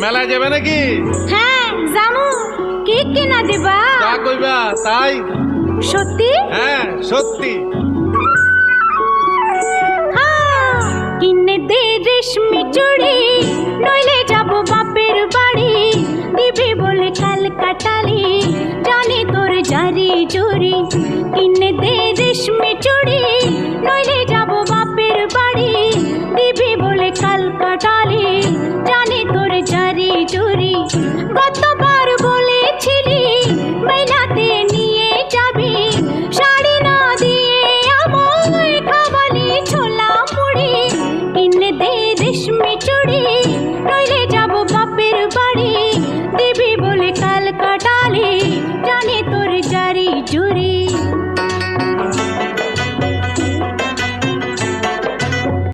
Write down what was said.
মেলায় যাবে নাকি? হ্যাঁ জামু। কি কিনা দিবা? তা কইবা তাই? সত্যি? হ্যাঁ সত্যি। কিনে দে রেশমি চুড়ি, নইলে যাব বাপের বাড়ি। দিবি বলে কাল কাটালি, জানি তোর জারি জুরি। কিনে দে রেশমি চুড়ি, নইলে যাব বাপের বাড়ি। দিবি বলে কাল কাটালি।